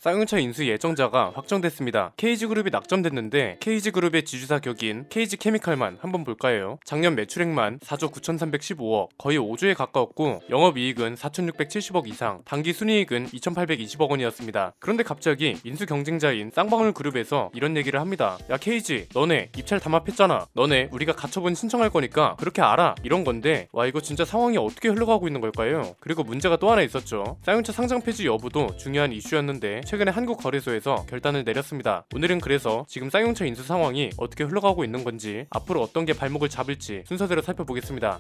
쌍용차 인수 예정자가 확정됐습니다. KG그룹이 낙점됐는데 KG그룹의 지주사 격인 KG케미칼만 한번 볼까요? 작년 매출액만 4조 9,315억, 거의 5조에 가까웠고 영업이익은 4,670억 이상, 당기순이익은 2,820억 원이었습니다. 그런데 갑자기 인수 경쟁자인 쌍방울 그룹에서 이런 얘기를 합니다. 야 KG, 너네 입찰 담합했잖아. 너네 우리가 가처분 신청할 거니까 그렇게 알아. 이런 건데 와 이거 진짜 상황이 어떻게 흘러가고 있는 걸까요? 그리고 문제가 또 하나 있었죠. 쌍용차 상장 폐지 여부도 중요한 이슈였는데 최근에 한국거래소에서 결단을 내렸습니다. 오늘은 그래서 지금 쌍용차 인수 상황이 어떻게 흘러가고 있는 건지, 앞으로 어떤 게 발목을 잡을지 순서대로 살펴보겠습니다.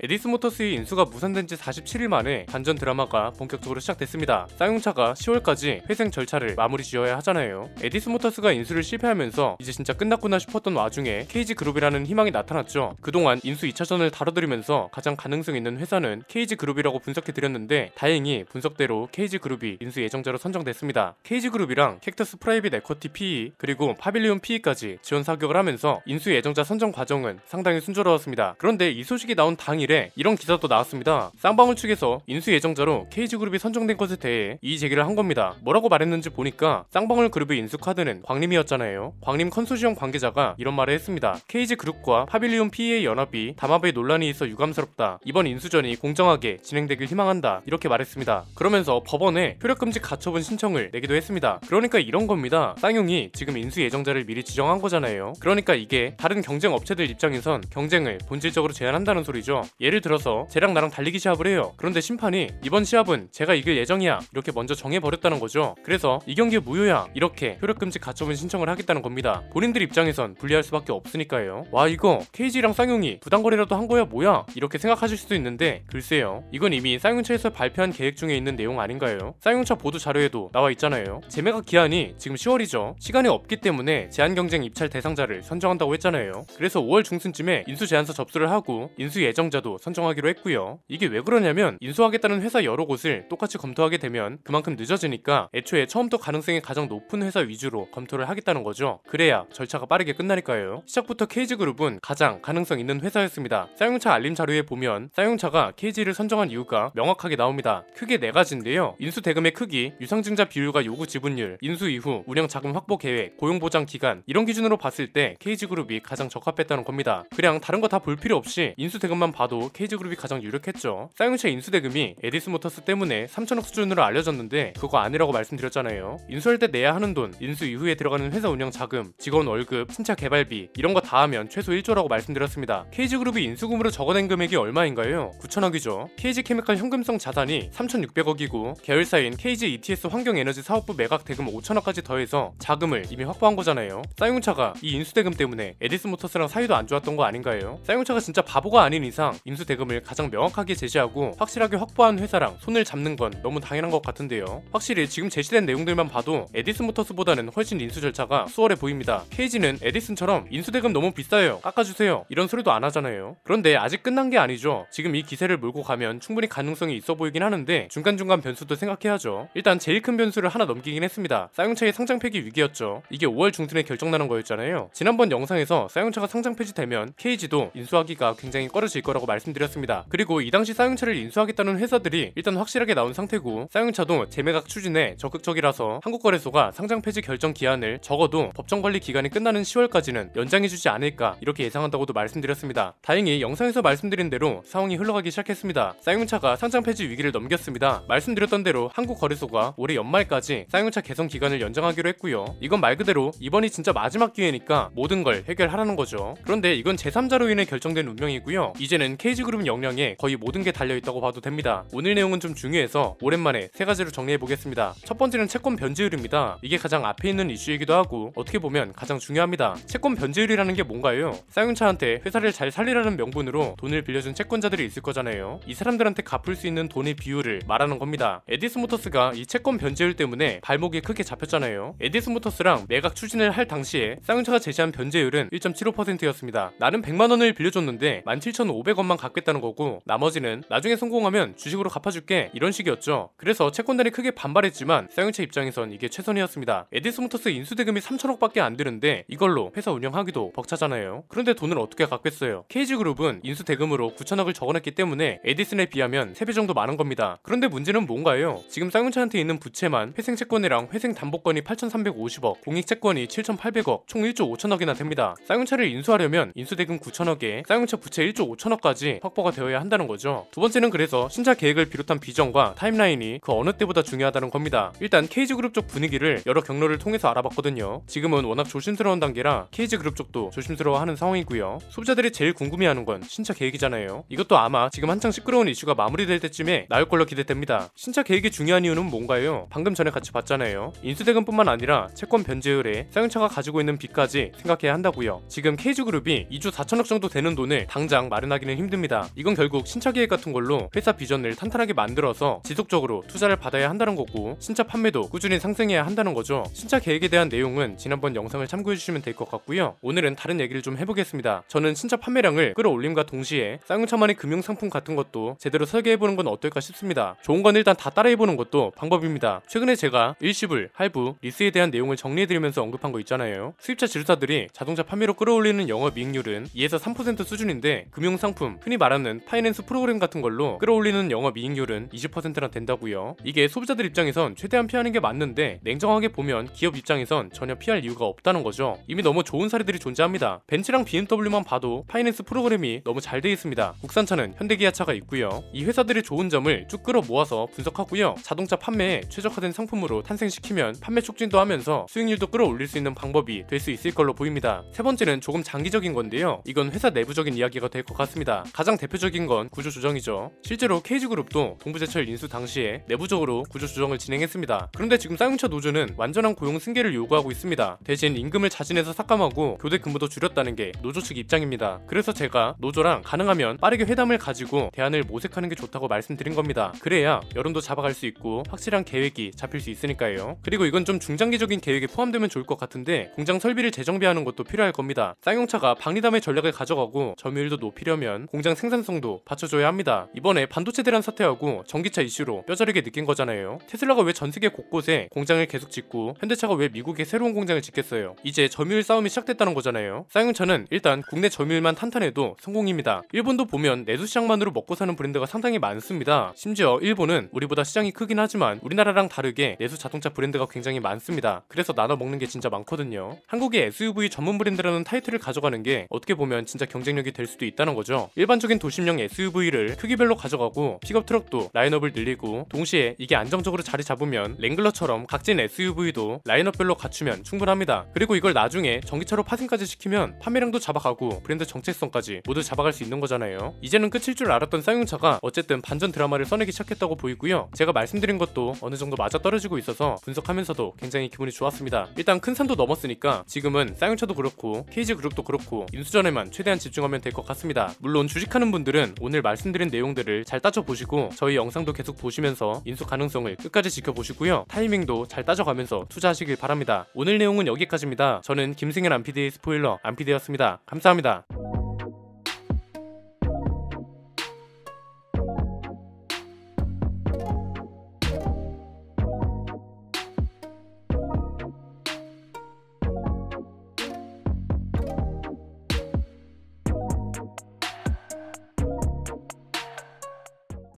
에디스모터스의 인수가 무산된 지 47일 만에 반전 드라마가 본격적으로 시작됐습니다. 쌍용차가 10월까지 회생 절차를 마무리 지어야 하잖아요. 에디스모터스가 인수를 실패하면서 이제 진짜 끝났구나 싶었던 와중에 KG그룹이라는 희망이 나타났죠. 그동안 인수 2차전을 다뤄드리면서 가장 가능성 있는 회사는 KG그룹이라고 분석해드렸는데 다행히 분석대로 KG그룹이 인수 예정자로 선정됐습니다. KG그룹이랑 캡터스 프라이빗 에쿼티 PE 그리고 파빌리온 PE까지 지원 사격을 하면서 인수 예정자 선정 과정은 상당히 순조로웠습니다. 그런데 이 소식이 나온 당일에 이런 기사도 나왔습니다. 쌍방울 측에서 인수 예정자로 KG그룹이 선정된 것에 대해 이의 제기를 한 겁니다. 뭐라고 말했는지 보니까 쌍방울 그룹의 인수 카드는 광림이었잖아요. 광림 컨소시엄 관계자가 이런 말을 했습니다. KG그룹과 파빌리온 PE의 연합이 담합에 논란이 있어 유감스럽다. 이번 인수전이 공정하게 진행되길 희망한다. 이렇게 말했습니다. 그러면서 법원에 효력금지 가처분 신청을 내기도 했습니다. 그러니까 이런 겁니다. 쌍용이 지금 인수 예정자를 미리 지정한 거잖아요. 그러니까 이게 다른 경쟁 업체들 입장에선 경쟁을 본질적으로 제한한다는 소리죠. 예를 들어서 쟤랑 나랑 달리기 시합을 해요. 그런데 심판이 이번 시합은 제가 이길 예정이야 이렇게 먼저 정해버렸다는 거죠. 그래서 이 경기 무효야 이렇게 효력금지 가처분 신청을 하겠다는 겁니다. 본인들 입장에선 불리할 수밖에 없으니까요. 와 이거 KG랑 쌍용이 부당거래라도 한 거야 뭐야 이렇게 생각하실 수도 있는데 글쎄요, 이건 이미 쌍용차에서 발표한 계획 중에 있는 내용 아닌가요? 쌍용차 보도 자료에도 나와 있잖아요. 재매각 기한이 지금 10월이죠. 시간이 없기 때문에 제한경쟁 입찰 대상자를 선정한다고 했잖아요. 그래서 5월 중순쯤에 인수 제안서 접수를 하고 인수 예정자도 선정하기로 했고요. 이게 왜 그러냐면 인수하겠다는 회사 여러 곳을 똑같이 검토하게 되면 그만큼 늦어지니까 애초에 처음부터 가능성이 가장 높은 회사 위주로 검토를 하겠다는 거죠. 그래야 절차가 빠르게 끝나니까요. 시작부터 KG그룹은 가장 가능성 있는 회사였습니다. 쌍용차 알림 자료에 보면 쌍용차가 KG를 선정한 이유가 명확하게 나옵니다. 크게 4가지인데요. 인수 대금의 크기, 유상증자 비율과 요구 지분율, 인수 이후 운영 자금 확보 계획, 고용 보장 기간 이런 기준으로 봤을 때 KG그룹이 가장 적합했다는 겁니다. 그냥 다른 거 다 볼 필요 없이 인수 대금만 봐도 KG그룹이 가장 유력했죠. 쌍용차 인수대금이 에디스모터스 때문에 3천억 수준으로 알려졌는데 그거 아니라고 말씀드렸잖아요. 인수할 때 내야 하는 돈, 인수 이후에 들어가는 회사 운영 자금, 직원 월급, 신차 개발비 이런 거 다 하면 최소 1조라고 말씀드렸습니다. KG그룹이 인수금으로 적어낸 금액이 얼마인가요? 9천억이죠. KG케미칼 현금성 자산이 3,600억이고 계열사인 KG ETS 환경에너지 사업부 매각 대금 5천억까지 더해서 자금을 이미 확보한 거잖아요. 쌍용차가 이 인수대금 때문에 에디스모터스랑 사이도 안 좋았던 거 아닌가요? 쌍용차가 진짜 바보가 아닌 이상 인수 대금을 가장 명확하게 제시하고 확실하게 확보한 회사랑 손을 잡는 건 너무 당연한 것 같은데요. 확실히 지금 제시된 내용들만 봐도 에디스모터스보다는 훨씬 인수 절차가 수월해 보입니다. KG는 에디슨처럼 인수 대금 너무 비싸요 깎아주세요 이런 소리도 안 하잖아요. 그런데 아직 끝난 게 아니죠. 지금 이 기세를 몰고 가면 충분히 가능성이 있어 보이긴 하는데 중간중간 변수도 생각해야죠. 일단 제일 큰 변수를 하나 넘기긴 했습니다. 쌍용차의 상장 폐기 위기였죠. 이게 5월 중순에 결정나는 거였잖아요. 지난번 영상에서 쌍용차가 상장 폐지되면 KG도 인수하기가 굉장히 꺼려질 거라고 말씀드렸습니다. 그리고 이 당시 쌍용차를 인수하겠다는 회사들이 일단 확실하게 나온 상태고 쌍용차도 재매각 추진에 적극적이라서 한국거래소가 상장 폐지 결정 기한을 적어도 법정 관리 기간이 끝나는 10월까지는 연장해주지 않을까 이렇게 예상한다고도 말씀드렸습니다. 다행히 영상에서 말씀드린 대로 상황이 흘러가기 시작했습니다. 쌍용차가 상장 폐지 위기를 넘겼습니다. 말씀드렸던 대로 한국거래소가 올해 연말까지 쌍용차 개선 기간을 연장하기로 했고요. 이건 말 그대로 이번이 진짜 마지막 기회니까 모든 걸 해결하라는 거죠. 그런데 이건 제3자로 인해 결정된 운명이고요. 이제는 KG그룹 역량에 거의 모든 게 달려있다고 봐도 됩니다. 오늘 내용은 좀 중요해서 오랜만에 3가지로 정리해보겠습니다. 첫 번째는 채권 변제율입니다. 이게 가장 앞에 있는 이슈이기도 하고 어떻게 보면 가장 중요합니다. 채권 변제율이라는 게 뭔가요? 쌍용차한테 회사를 잘 살리라는 명분으로 돈을 빌려준 채권자들이 있을 거잖아요. 이 사람들한테 갚을 수 있는 돈의 비율을 말하는 겁니다. 에디스모터스가 이 채권 변제율 때문에 발목이 크게 잡혔잖아요. 에디스모터스랑 매각 추진을 할 당시에 쌍용차가 제시한 변제율은 1.75%였습니다. 나는 100만원을 빌려줬는데 17,500원만 정도만 갚겠다는 거고 나머지는 나중에 성공하면 주식으로 갚아줄게 이런 식이었죠. 그래서 채권단이 크게 반발했지만 쌍용차 입장에선 이게 최선이었습니다. 에디슨모터스 인수대금이 3천억밖에 안 되는데 이걸로 회사 운영하기도 벅차잖아요. 그런데 돈을 어떻게 갚겠어요? KG그룹은 인수대금으로 9천억을 적어냈기 때문에 에디슨에 비하면 3배 정도 많은 겁니다. 그런데 문제는 뭔가요? 지금 쌍용차한테 있는 부채만 회생채권이랑 회생담보권이 8,350억, 공익채권이 7,800억, 총 1조 5천억이나 됩니다. 쌍용차를 인수하려면 인수대금 9천억에 쌍용차 부채 1조 5천억까지 확보가 되어야 한다는 거죠. 두 번째는 그래서 신차 계획을 비롯한 비전과 타임라인이 그 어느 때보다 중요하다는 겁니다. 일단 KG그룹 쪽 분위기를 여러 경로를 통해서 알아봤거든요. 지금은 워낙 조심스러운 단계라 KG그룹 쪽도 조심스러워하는 상황이고요. 소비자들이 제일 궁금해하는 건 신차 계획이잖아요. 이것도 아마 지금 한창 시끄러운 이슈가 마무리될 때쯤에 나올 걸로 기대됩니다. 신차 계획이 중요한 이유는 뭔가요? 방금 전에 같이 봤잖아요. 인수대금뿐만 아니라 채권 변제율에 쌍용차가 가지고 있는 빚까지 생각해야 한다고요. 지금 KG그룹이 2조 4천억 정도 되는 돈을 당장 마련하기는 힘듭니다. 이건 결국 신차 계획 같은 걸로 회사 비전을 탄탄하게 만들어서 지속적으로 투자를 받아야 한다는 거고 신차 판매도 꾸준히 상승해야 한다는 거죠. 신차 계획에 대한 내용은 지난번 영상을 참고해주시면 될 것 같고요. 오늘은 다른 얘기를 좀 해보겠습니다. 저는 신차 판매량을 끌어올림과 동시에 쌍용차만의 금융상품 같은 것도 제대로 설계해보는 건 어떨까 싶습니다. 좋은 건 일단 다 따라해보는 것도 방법입니다. 최근에 제가 일시불, 할부, 리스에 대한 내용을 정리해드리면서 언급한 거 있잖아요. 수입차 지주사들이 자동차 판매로 끌어올리는 영업이익률은 2에서 3% 수준인데 금융상품, 흔히 말하는 파이낸스 프로그램 같은 걸로 끌어올리는 영업이익률은 20%나 된다고요. 이게 소비자들 입장에선 최대한 피하는 게 맞는데 냉정하게 보면 기업 입장에선 전혀 피할 이유가 없다는 거죠. 이미 너무 좋은 사례들이 존재합니다. 벤츠랑 BMW만 봐도 파이낸스 프로그램이 너무 잘 돼 있습니다. 국산차는 현대기아차가 있고요. 이 회사들의 좋은 점을 쭉 끌어 모아서 분석하고요. 자동차 판매에 최적화된 상품으로 탄생시키면 판매 촉진도 하면서 수익률도 끌어올릴 수 있는 방법이 될 수 있을 걸로 보입니다. 세 번째는 조금 장기적인 건데요. 이건 회사 내부적인 이야기가 될 것 같습니다. 가장 대표적인 건 구조조정이죠. 실제로 KG그룹도 동부제철 인수 당시에 내부적으로 구조조정을 진행했습니다. 그런데 지금 쌍용차 노조는 완전한 고용 승계를 요구하고 있습니다. 대신 임금을 자진해서 삭감하고 교대 근무도 줄였다는 게 노조 측 입장입니다. 그래서 제가 노조랑 가능하면 빠르게 회담을 가지고 대안을 모색하는 게 좋다고 말씀드린 겁니다. 그래야 여론도 잡아갈 수 있고 확실한 계획이 잡힐 수 있으니까요. 그리고 이건 좀 중장기적인 계획에 포함되면 좋을 것 같은데 공장 설비를 재정비하는 것도 필요할 겁니다. 쌍용차가 박리담의 전략을 가져가고 점유율도 높이려면 공장 생산성도 받쳐줘야 합니다. 이번에 반도체 대란 사태하고 전기차 이슈로 뼈저리게 느낀 거잖아요. 테슬라가 왜 전세계 곳곳에 공장을 계속 짓고 현대차가 왜 미국에 새로운 공장을 짓겠어요. 이제 점유율 싸움이 시작됐다는 거잖아요. 쌍용차는 일단 국내 점유율만 탄탄해도 성공입니다. 일본도 보면 내수 시장만으로 먹고 사는 브랜드가 상당히 많습니다. 심지어 일본은 우리보다 시장이 크긴 하지만 우리나라랑 다르게 내수 자동차 브랜드가 굉장히 많습니다. 그래서 나눠 먹는 게 진짜 많거든요. 한국의 SUV 전문 브랜드라는 타이틀을 가져가는 게 어떻게 보면 진짜 경쟁력이 될 수도 있다는 거죠. 일반적인 도심형 SUV를 크기별로 가져가고 픽업 트럭도 라인업을 늘리고 동시에 이게 안정적으로 자리 잡으면 랭글러처럼 각진 SUV도 라인업별로 갖추면 충분합니다. 그리고 이걸 나중에 전기차로 파생까지 시키면 판매량도 잡아가고 브랜드 정체성까지 모두 잡아갈 수 있는 거잖아요. 이제는 끝일 줄 알았던 쌍용차가 어쨌든 반전 드라마를 써내기 시작했다고 보이고요. 제가 말씀드린 것도 어느 정도 맞아떨어지고 있어서 분석하면서도 굉장히 기분이 좋았습니다. 일단 큰 산도 넘었으니까 지금은 쌍용차도 그렇고 KG그룹도 그렇고 인수전에만 최대한 집중하면 될 것 같습니다. 물론 주식하는 분들은 오늘 말씀드린 내용들을 잘 따져보시고 저희 영상도 계속 보시면서 인수 가능성을 끝까지 지켜보시고요. 타이밍도 잘 따져가면서 투자하시길 바랍니다. 오늘 내용은 여기까지입니다. 저는 김승현 안PD의 스포일러 안PD였습니다. 감사합니다.